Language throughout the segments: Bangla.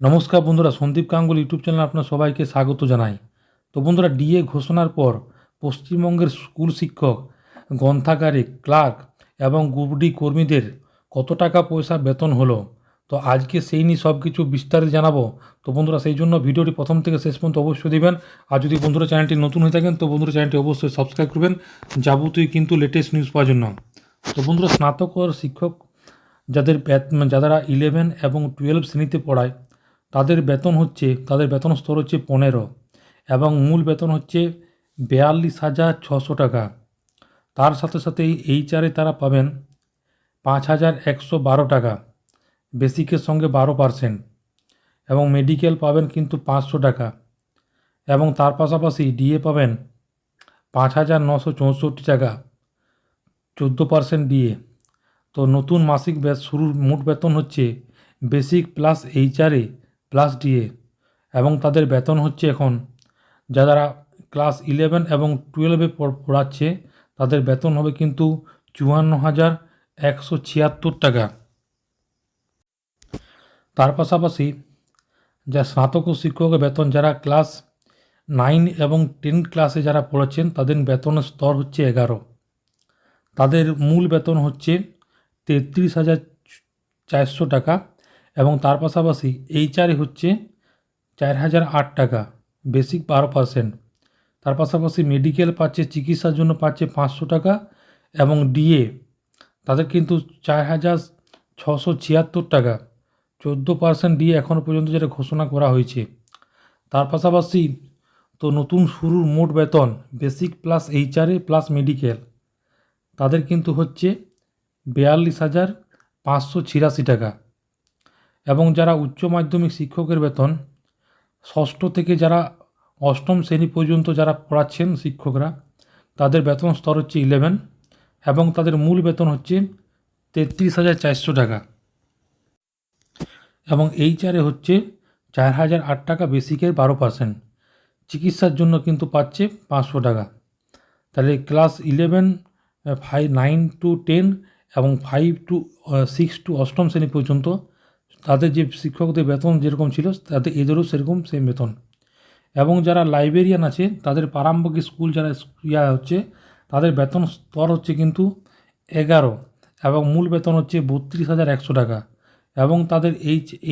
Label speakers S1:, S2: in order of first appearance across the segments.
S1: নমস্কার বন্ধুরা, সন্দীপ গাঙ্গুলি ইউটিউব চ্যানেলে আপনার সবাইকে স্বাগত জানাই। তো বন্ধুরা, ডিএ ঘোষণার পর পশ্চিমবঙ্গের স্কুল শিক্ষক, গ্রন্থাগারিক, ক্লার্ক এবং গ্রুপ ডি কর্মীদের কত টাকা পয়সা বেতন হলো, তো আজকে সেই নিয়ে সব কিছু বিস্তারিত জানাবো। তো বন্ধুরা, সেই জন্য ভিডিওটি প্রথম থেকে শেষ পর্যন্ত অবশ্যই দিবেন। আর যদি বন্ধুরা চ্যানেলটি নতুন হয়ে থাকেন তো বন্ধুরা চ্যানেলটি অবশ্যই সাবস্ক্রাইব করবেন যাবতীয় কিন্তু লেটেস্ট নিউজ পাওয়ার জন্য। তো বন্ধুরা, স্নাতকর শিক্ষক যারা 11 এবং 12 শ্রেণীতে পড়ায় তাদের বেতন স্তর হচ্ছে 15 এবং মূল বেতন হচ্ছে 42,600 টাকা। তার সাথে সাথে এইচআরে তারা পাবেন 5,112 টাকা, বেসিকের সঙ্গে 12%, এবং মেডিকেল পাবেন কিন্তু 500 টাকা, এবং তার পাশাপাশি ডিএ পাবেন 5,964 টাকা, 14% ডিএ। তো নতুন মাসিক শুরুর মোট বেতন হচ্ছে basic plus HRA plus DA, এবং তাদের বেতন হচ্ছে এখন যারা ক্লাস 11 এবং 12-এ পড়াচ্ছে তাদের বেতন হবে কিন্তু 54,176 টাকা। তার পাশাপাশি যা স্নাতক শিক্ষকের বেতন, যারা ক্লাস 9 এবং 10 ক্লাসে যারা পড়াচ্ছেন তাদের বেতনের স্তর হচ্ছে 11, তাদের মূল বেতন হচ্ছে 33,400 টাকা, এবং তার পাশাপাশি এইচআরএ হচ্ছে 4,008 টাকা, বেসিক 12%। তার পাশাপাশি মেডিকেল পাচ্ছে, চিকিৎসার জন্য পাচ্ছে 500 টাকা, এবং ডিএ তাদের কিন্তু 4,676 টাকা, 14% ডিএ এখনও পর্যন্ত যেটা ঘোষণা করা হয়েছে। তার পাশাপাশি তো নতুন শুরুর মোট বেতন basic plus HRA plus medical তাদের কিন্তু হচ্ছে 42,586 টাকা, এবং যারা উচ্চ মাধ্যমিক শিক্ষকের বেতন ষষ্ঠ থেকে যারা অষ্টম শ্রেণী পর্যন্ত যারা পড়াচ্ছেন শিক্ষকরা তাদের বেতন স্তর হচ্ছে 11, এবং তাদের মূল বেতন হচ্ছে 33,400 টাকা, এবং এইচআরএ হচ্ছে 4,008 টাকা, বেসিকের 12%। চিকিৎসার জন্য কিন্তু পাচ্ছে 500 টাকা। তাহলে ক্লাস 11, 9 to 10 এবং 5 to 6 to অষ্টম শ্রেণী পর্যন্ত তাদের যে শিক্ষকদের বেতন যেরকম ছিল তাদের এদেরও সেরকম সেম বেতন। এবং যারা লাইব্রেরিয়ান আছে তাদের প্রারম্ভিক স্কুল যারা হচ্ছে তাদের বেতন স্তর হচ্ছে কিন্তু 11, এবং মূল বেতন হচ্ছে 32,100 টাকা, এবং তাদের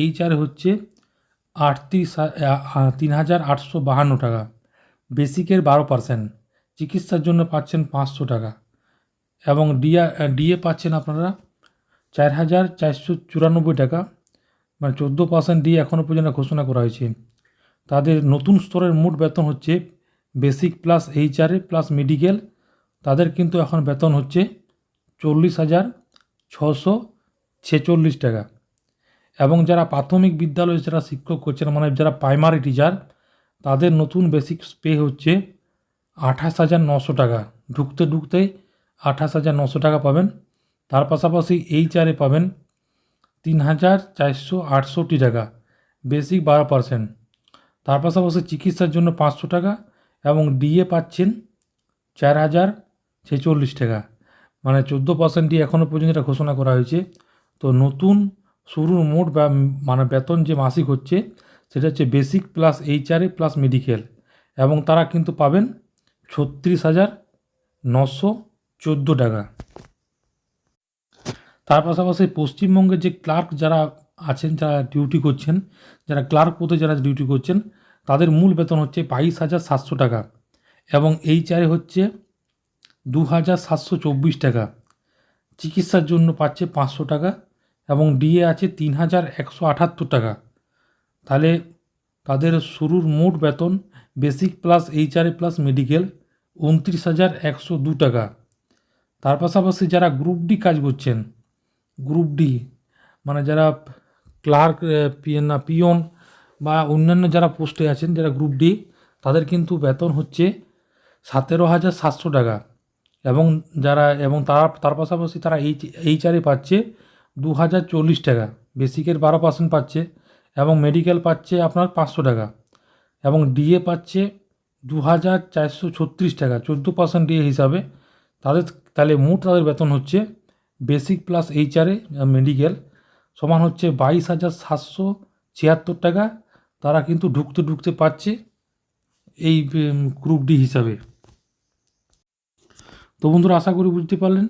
S1: এইচআর হচ্ছে 3,852 টাকা, বেসিকের 12%। চিকিৎসার জন্য পাচ্ছেন 500 টাকা, এবং ডিএ পাচ্ছেন আপনারা 4,494 টাকা, মানে 14% ডিএ এখনও পর্যন্ত ঘোষণা করা হয়েছে। তাদের নতুন স্তরের মোট বেতন হচ্ছে basic plus HRA plus medical তাদের কিন্তু এখন বেতন হচ্ছে 40,646 টাকা, এবং যারা প্রাথমিক বিদ্যালয়ে যারা শিক্ষক করছেন মানে যারা প্রাইমারি টিচার তাদের নতুন বেসিক পে হচ্ছে 28,900 টাকা, ঢুকতেই 28,900 টাকা পাবেন। তার পাশাপাশি এইচআরএ পাবেন 3,468 টাকা, বেসিক 12%। তার পাশাপাশি চিকিৎসার জন্য 500 টাকা, এবং ডিএ পাচ্ছেন 4,046 টাকা, মানে 14% ডিএ এখনও পর্যন্ত এটা ঘোষণা করা হয়েছে। তো নতুন শুরুর মোট মানে বেতন যে মাসিক হচ্ছে সেটা হচ্ছে basic plus HRA plus medical, এবং তারা কিন্তু পাবেন 36,914 টাকা। তার পাশাপাশি পশ্চিমবঙ্গের যে ক্লার্ক যারা আছেন, যারা ডিউটি করছেন, যারা ক্লার্ক পদে যারা ডিউটি করছেন তাদের মূল বেতন হচ্ছে 22,700 টাকা, এবং এইচআরএ হচ্ছে 2,724 টাকা। চিকিৎসার জন্য পাচ্ছে 500 টাকা, এবং ডিএ আছে 3,178 টাকা। তাহলে তাদের শুরুর মোট বেতন basic plus HRA plus medical 29,102 টাকা। তার পাশাপাশি যারা গ্রুপ ডি কাজ করছেন, গ্রুপ ডি মানে যারা ক্লার্ক, পিয়ন বা অন্যান্য যারা পোস্টে আছেন যারা গ্রুপ ডি তাদের কিন্তু বেতন হচ্ছে 17,700 টাকা, এবং তার পাশাপাশি তারা এইচআরএ পাচ্ছে 2,040 টাকা, বেসিকের 12% পাচ্ছে, এবং মেডিকেল পাচ্ছে আপনার 500 টাকা, এবং ডিএ পাচ্ছে 2,436 টাকা, 14% ডিএ হিসাবে তাহলে মোট তাদের বেতন হচ্ছে বেসিক প্লাস এইচআরএ মেডিকেল সমান হচ্ছে 22,746 76 টাকা তারা কিন্তু ঢুকতে পাচ্ছে এই গ্রুপ ডি হিসাবে। তো বন্ধুরা আশা করি বুঝতে পারলেন।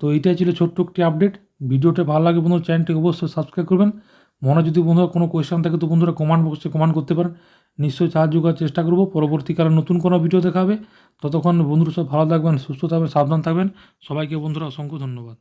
S1: তো এইটাই ছিল ছোট্ট একটি আপডেট। ভিডিওটা ভালো লাগে বন্ধুরা চ্যানেলটিকে অবশ্যই সাবস্ক্রাইব করবেন। মনে যদি বন্ধুরা কোনো কোয়েশ্চেন থাকে তো বন্ধুরা কমেন্ট বক্সে কমেন্ট করতে পারেন, নিশ্চয়ই সাহায্য করার চেষ্টা করব। পরবর্তীকালে নতুন কোনো ভিডিও দেখা হবে। ততক্ষণ বন্ধুরা সব ভালো থাকবেন, সুস্থ থাকবেন, সাবধান থাকবেন। সবাইকে বন্ধুরা অসংখ্য ধন্যবাদ।